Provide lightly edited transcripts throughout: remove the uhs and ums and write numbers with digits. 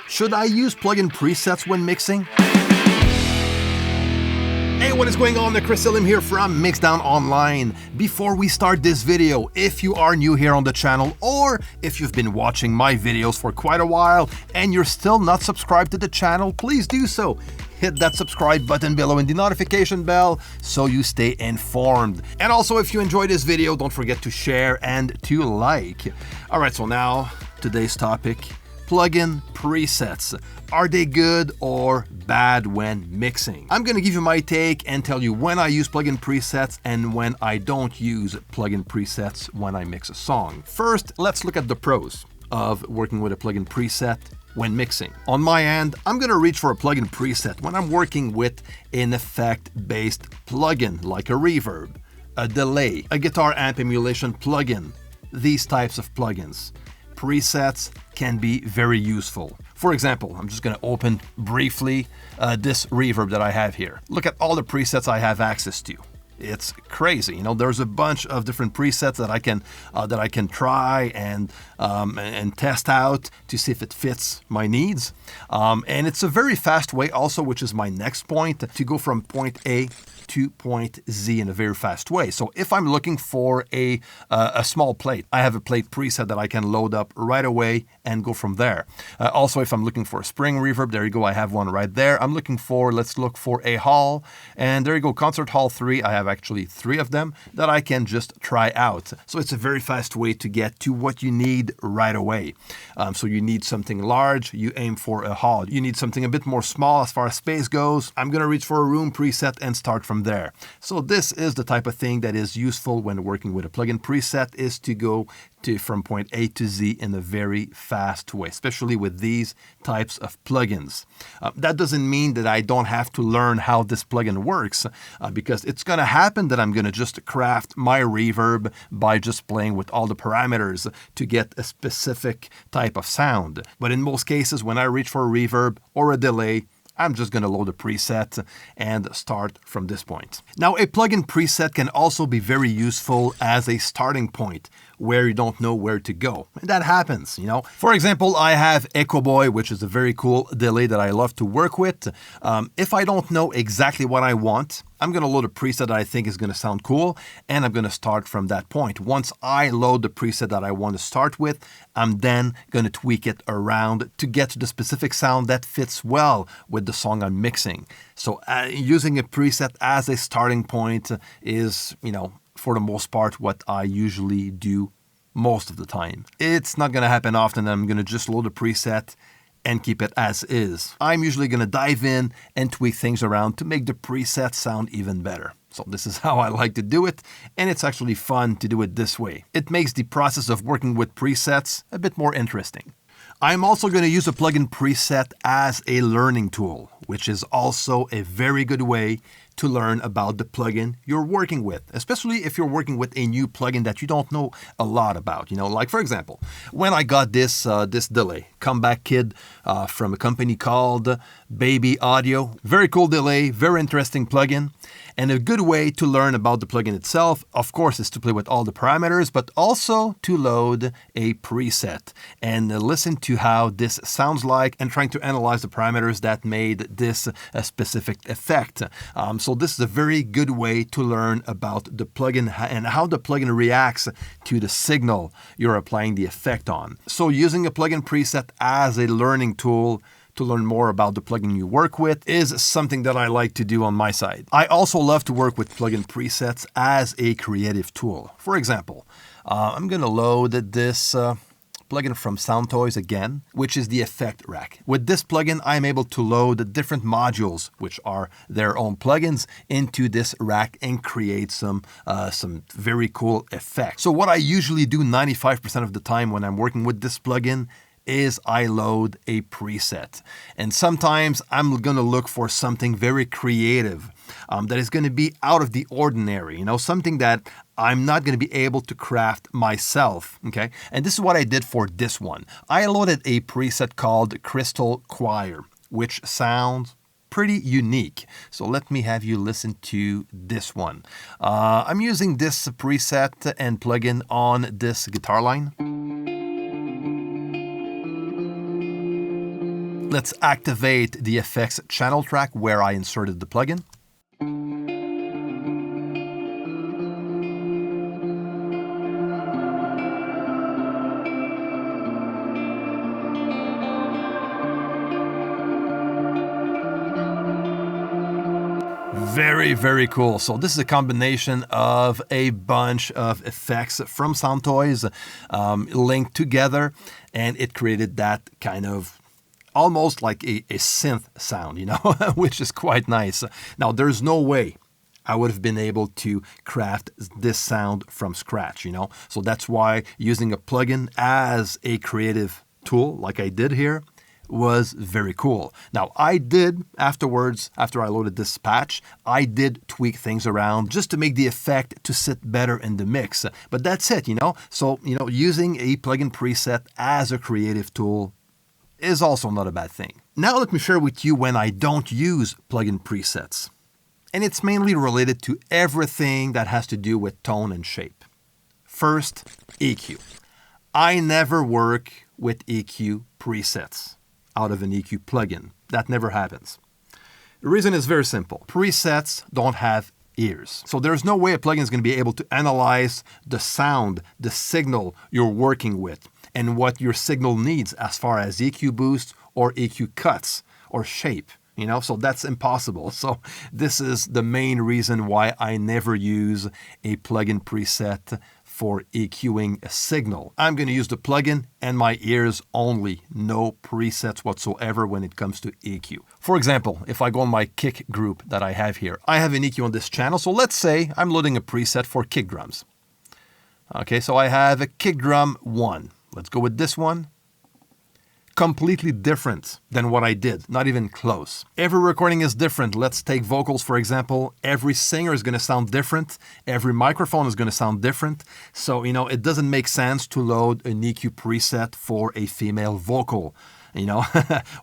Should I use plugin presets when mixing? Hey, what is going on? Chris Elim here from MIXDOWN Online. Before we start this video, if you are new here on the channel, or if you've been watching my videos for quite a while and you're still not subscribed to the channel, please do so. Hit that subscribe button below and the notification bell so you stay informed. And also, if you enjoyed this video, don't forget to share and to like. All right, so now today's topic. Plugin presets. Are they good or bad when mixing? I'm going to give you my take and tell you when I use plugin presets and when I don't use plugin presets when I mix a song. First, let's look at the pros of working with a plugin preset when mixing. On my end, I'm going to reach for a plugin preset when I'm working with an effect-based plugin like a reverb, a delay, a guitar amp emulation plugin, these types of plugins. Presets can be very useful. For example, I'm just going to open briefly this reverb that I have here. Look at all the presets I have access to. It's crazy. There's a bunch of different presets that I can try and test out to see if it fits my needs. And it's a very fast way also, which is my next point, to go from point A to point Z in a very fast way. So if I'm looking for a small plate, I have a plate preset that I can load up right away and go from there. Also, if I'm looking for a spring reverb, there you go, I have one right there. Let's look for a hall, and there you go, concert hall 3. I have actually 3 of them that I can just try out. So it's a very fast way to get to what you need right away. So you need something large, you aim for a hall. You need something a bit more small as far as space goes. I'm going to reach for a room preset and start from there. So this is the type of thing that is useful when working with a plugin preset, is to go from point A to Z in a very fast way, especially with these types of plugins. That doesn't mean that I don't have to learn how this plugin works, because it's going to happen that I'm going to just craft my reverb by just playing with all the parameters to get a specific type of sound. But in most cases, when I reach for a reverb or a delay, I'm just going to load a preset and start from this point. Now, a plugin preset can also be very useful as a starting point where you don't know where to go. And that happens, For example, I have Echo Boy, which is a very cool delay that I love to work with. If I don't know exactly what I want, I'm going to load a preset that I think is going to sound cool, and I'm going to start from that point. Once I load the preset that I want to start with, I'm then going to tweak it around to get to the specific sound that fits well with the song I'm mixing. So using a preset as a starting point is, for the most part, what I usually do most of the time. It's not going to happen often. I'm going to just load a preset and keep it as is. I'm usually going to dive in and tweak things around to make the preset sound even better. So this is how I like to do it, and it's actually fun to do it this way. It makes the process of working with presets a bit more interesting. I'm also going to use a plugin preset as a learning tool, which is also a very good way to learn about the plugin you're working with, especially if you're working with a new plugin that you don't know a lot about. Like for example, when I got this delay, Comeback Kid, from a company called Baby Audio. Very cool delay, very interesting plugin, and a good way to learn about the plugin itself, of course, is to play with all the parameters, but also to load a preset and listen to how this sounds like and trying to analyze the parameters that made this a specific effect. So this is a very good way to learn about the plugin and how the plugin reacts to the signal you're applying the effect on. So using a plugin preset as a learning tool to learn more about the plugin you work with is something that I like to do on my side. I also love to work with plugin presets as a creative tool. For example, I'm going to load this plugin from Soundtoys again, which is the effect rack. With this plugin, I'm able to load different modules, which are their own plugins, into this rack and create some very cool effects. So what I usually do 95% of the time when I'm working with this plugin is I load a preset. And sometimes I'm going to look for something very creative that is going to be out of the ordinary, something that I'm not going to be able to craft myself, okay? And this is what I did for this one. I loaded a preset called Crystal Choir, which sounds pretty unique. So let me have you listen to this one. I'm using this preset and plugin on this guitar line. Let's activate the effects channel track where I inserted the plugin. Very, very cool. So this is a combination of a bunch of effects from Soundtoys linked together, and it created that kind of almost like a synth sound, you know, which is quite nice. Now, there's no way I would have been able to craft this sound from scratch, you know. So that's why using a plugin as a creative tool like I did here was very cool. Now, I did afterwards, after I loaded this patch, I did tweak things around just to make the effect to sit better in the mix. But that's it, you know. So, you know, using a plugin preset as a creative tool is also not a bad thing. Now let me share with you when I don't use plugin presets. And it's mainly related to everything that has to do with tone and shape. First, EQ. I never work with EQ presets out of an EQ plugin. That never happens. The reason is very simple. Presets don't have ears. So there's no way a plugin is going to be able to analyze the sound, the signal you're working with, and what your signal needs as far as EQ boosts or EQ cuts or shape. You know, so that's impossible. So this is the main reason why I never use a plugin preset for EQing a signal. I'm going to use the plugin and my ears only. No presets whatsoever when it comes to EQ. For example, if I go on my kick group that I have here, I have an EQ on this channel. So let's say I'm loading a preset for kick drums. Okay, so I have a kick drum 1. Let's go with this one. Completely different than what I did, not even close. Every recording is different. Let's take vocals, for example. Every singer is going to sound different. Every microphone is going to sound different. So, you know, it doesn't make sense to load an EQ preset for a female vocal, you know,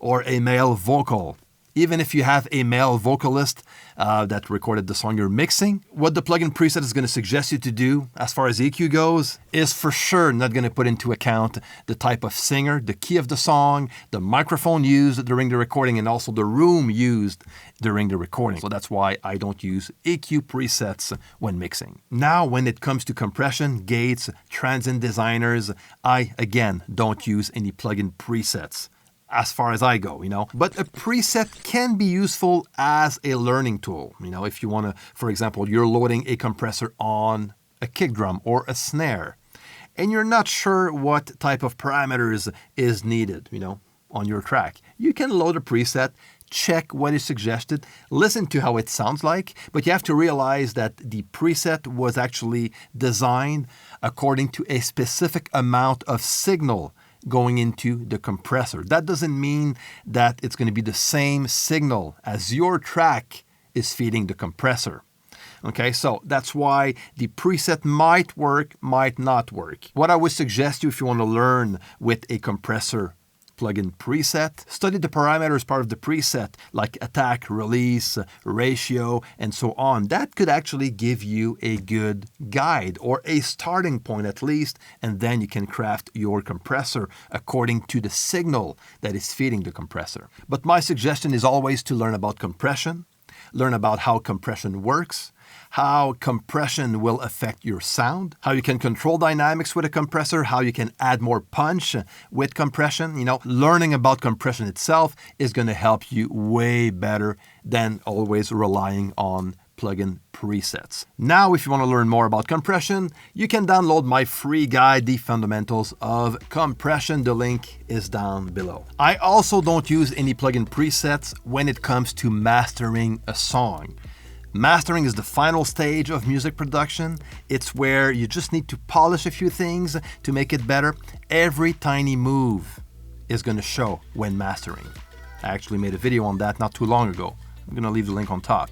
or a male vocal. Even if you have a male vocalist that recorded the song you're mixing, what the plugin preset is going to suggest you to do as far as EQ goes is for sure not going to put into account the type of singer, the key of the song, the microphone used during the recording, and also the room used during the recording. So that's why I don't use EQ presets when mixing. Now, when it comes to compression, gates, transient designers, I, again, don't use any plugin presets as far as I go, you know. But a preset can be useful as a learning tool. You know, if you want to, for example, you're loading a compressor on a kick drum or a snare, and you're not sure what type of parameters is needed, you know, on your track. You can load a preset, check what is suggested, listen to how it sounds like, but you have to realize that the preset was actually designed according to a specific amount of signal going into the compressor. That doesn't mean that it's going to be the same signal as your track is feeding the compressor. Okay, so that's why the preset might work, might not work. What I would suggest you if you want to learn with a compressor plugin preset, study the parameters part of the preset like attack, release, ratio, and so on. That could actually give you a good guide or a starting point at least, and then you can craft your compressor according to the signal that is feeding the compressor. But my suggestion is always to learn about compression, learn about how compression works, how compression will affect your sound, how you can control dynamics with a compressor, how you can add more punch with compression. You know, learning about compression itself is going to help you way better than always relying on plugin presets. Now, if you want to learn more about compression, you can download my free guide, The Fundamentals of Compression. The link is down below. I also don't use any plugin presets when it comes to mastering a song. Mastering is the final stage of music production. It's where you just need to polish a few things to make it better. Every tiny move is going to show when mastering. I actually made a video on that not too long ago. I'm going to leave the link on top.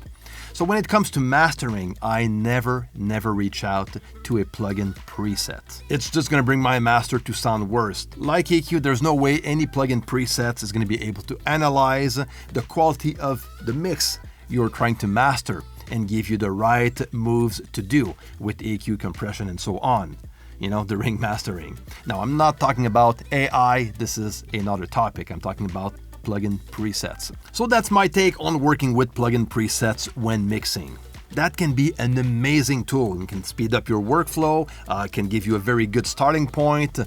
So when it comes to mastering, I never reach out to a plugin preset. It's just going to bring my master to sound worse. Like EQ, there's no way any plugin presets is going to be able to analyze the quality of the mix you're trying to master and give you the right moves to do with EQ, compression, and so on, you know, during mastering. Now, I'm not talking about AI. This is another topic. I'm talking about plugin presets. So that's my take on working with plugin presets when mixing. That can be an amazing tool. It can speed up your workflow, can give you a very good starting point,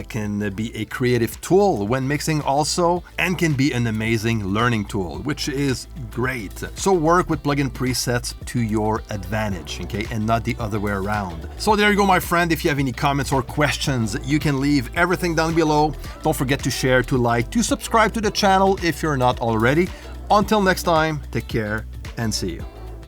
can be a creative tool when mixing also, and can be an amazing learning tool, which is great. So work with plugin presets to your advantage, okay, and not the other way around. So there you go, my friend. If you have any comments or questions, you can leave everything down below. Don't forget to share, to like, to subscribe to the channel if you're not already. Until next time, take care and see you.